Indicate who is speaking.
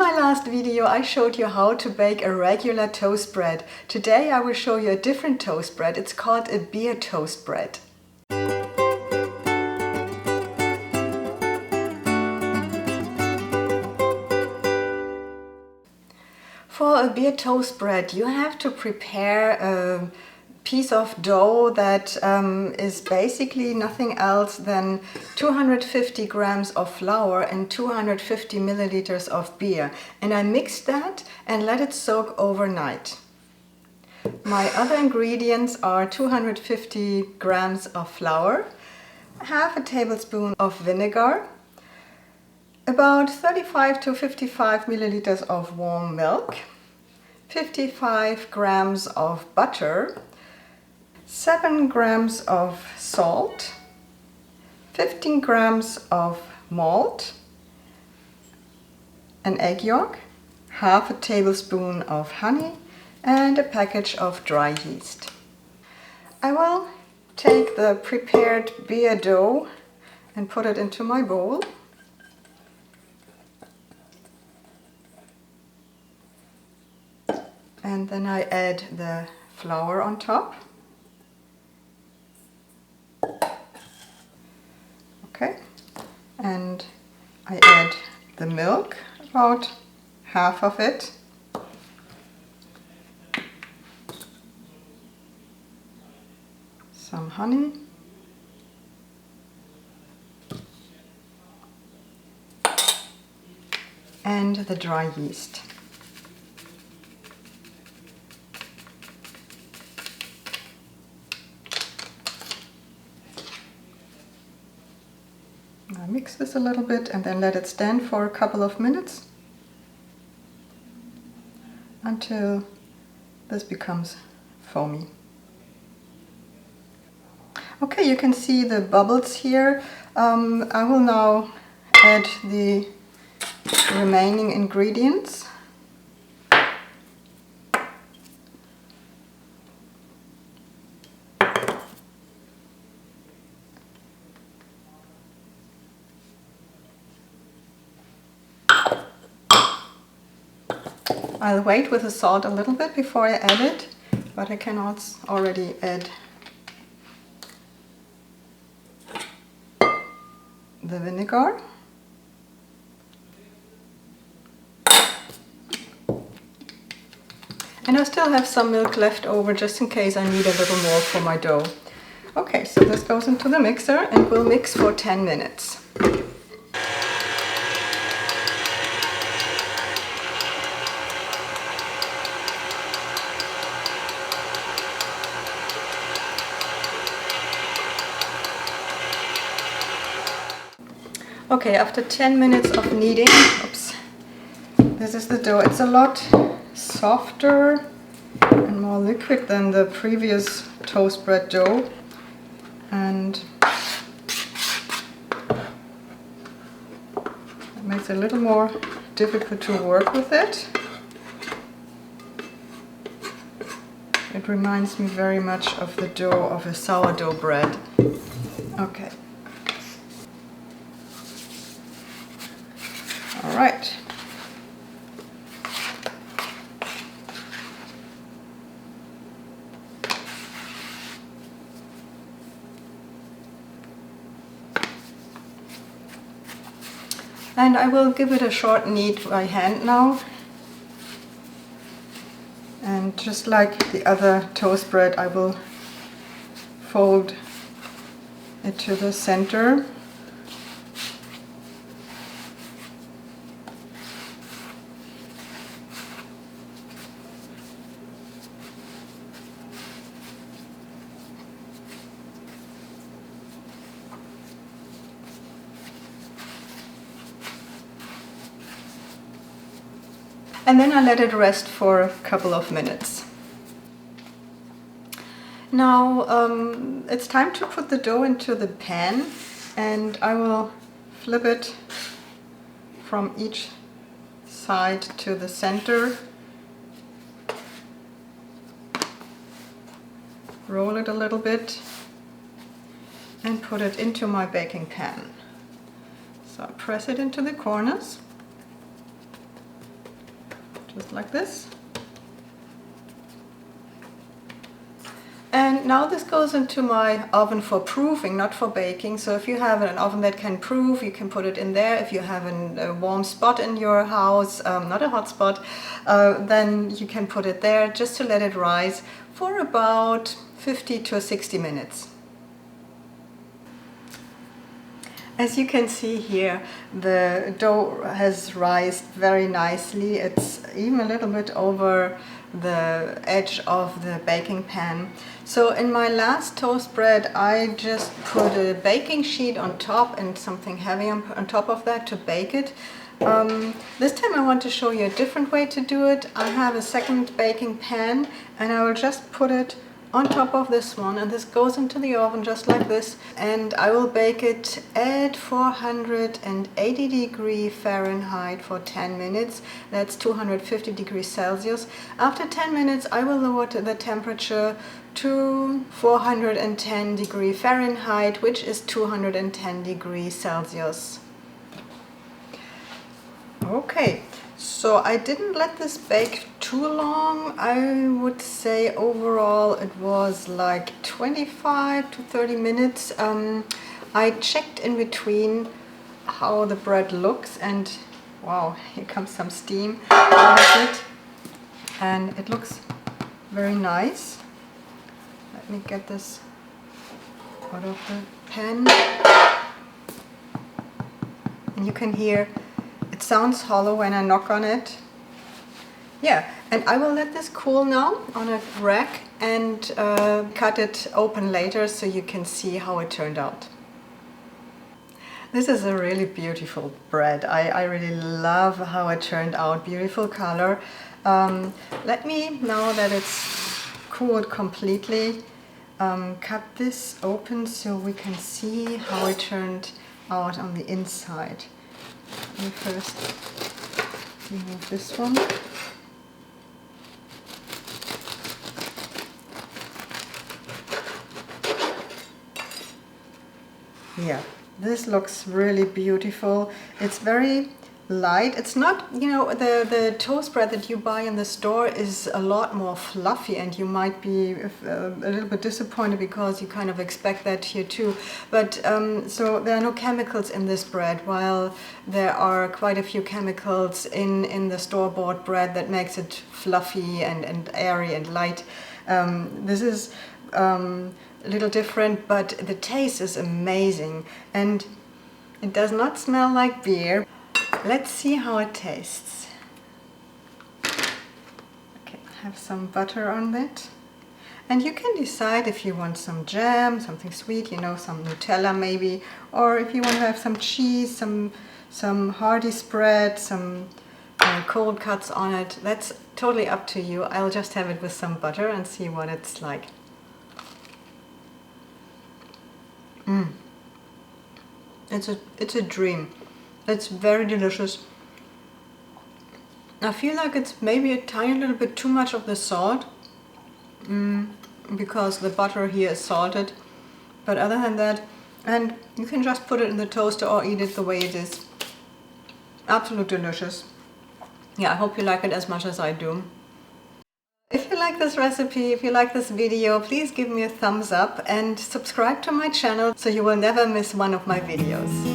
Speaker 1: my last video I showed you how to bake a regular toast bread. Today I will show you a different toast bread. It's called a beer toast bread. For a beer toast bread you have to prepare a piece of dough that is basically nothing else than 250 grams of flour and 250 milliliters of beer. And I mixed that and let it soak overnight. My other ingredients are 250 grams of flour, half a tablespoon of vinegar, about 35 to 55 milliliters of warm milk, 55 grams of butter, 7 grams of salt, 15 grams of malt, an egg yolk, half a tablespoon of honey, and a package of dry yeast. I will take the prepared beer dough and put it into my bowl. And then I add the flour on top. Okay, and I add the milk, about half of it. Some honey. And the dry yeast. I mix this a little bit and then let it stand for a couple of minutes until this becomes foamy. Okay, you can see the bubbles here. I will now add the remaining ingredients. I'll wait with the salt a little bit before I add it, but I can also already add the vinegar. And I still have some milk left over just in case I need a little more for my dough. Okay, so this goes into the mixer and we'll mix for 10 minutes. Okay, after 10 minutes of kneading, oops, this is the dough. It's a lot softer and more liquid than the previous toast bread dough, and it makes it a little more difficult to work with it. It reminds me very much of the dough of a sourdough bread. Okay. All right. And I will give it a short knead by hand now. And just like the other toast bread, I will fold it to the center. And then I let it rest for a couple of minutes. Now it's time to put the dough into the pan, and I will flip it from each side to the center. Roll it a little bit and put it into my baking pan. So I press it into the corners. just like this. And now this goes into my oven for proofing, not for baking. So if you have an oven that can proof, you can put it in there. If you have a warm spot in your house, not a hot spot, then you can put it there just to let it rise for about 50 to 60 minutes. As you can see here, the dough has rised very nicely. It's even a little bit over the edge of the baking pan. So in my last toast bread, I just put a baking sheet on top and something heavy on top of that to bake it. This time I want to show you a different way to do it. I have a second baking pan and I will just put it on top of this one, and this goes into the oven just like this, and I will bake it at 480 degrees Fahrenheit for 10 minutes. That's 250 degrees Celsius. After 10 minutes I will lower the temperature to 410 degrees Fahrenheit, which is 210 degrees Celsius. Okay, so I didn't let this bake too long. I would say overall it was like 25 to 30 minutes. I checked in between how the bread looks, and wow, here comes some steam out of it. And it looks very nice. Let me get this out of the pan. And you can hear it sounds hollow when I knock on it. Yeah, and I will let this cool now on a rack and cut it open later so you can see how it turned out. This is a really beautiful bread. I really love how it turned out. Beautiful color. Let me, now that it's cooled completely, cut this open so we can see how it turned out on the inside. Let me first remove this one. Yeah, this looks really beautiful. It's very light. It's not, you know, the toast bread that you buy in the store is a lot more fluffy, and you might be a little bit disappointed because you kind of expect that here too. But so there are no chemicals in this bread, while there are quite a few chemicals in the store-bought bread that makes it fluffy and airy and light. This is a little different, but the taste is amazing, and it does not smell like beer. Let's see how it tastes. Okay, have some butter on it. And you can decide if you want some jam, something sweet, you know, some Nutella maybe, or if you want to have some cheese, some hearty spread, some cold cuts on it. That's totally up to you. I'll just have it with some butter and see what it's like. It's a dream. It's very delicious. I feel like it's maybe a tiny little bit too much of the salt, because the butter here is salted. But other than that, and you can just put it in the toaster or eat it the way it is. Absolutely delicious. Yeah, I hope you like it as much as I do. If you like this recipe, if you like this video, please give me a thumbs up and subscribe to my channel so you will never miss one of my videos.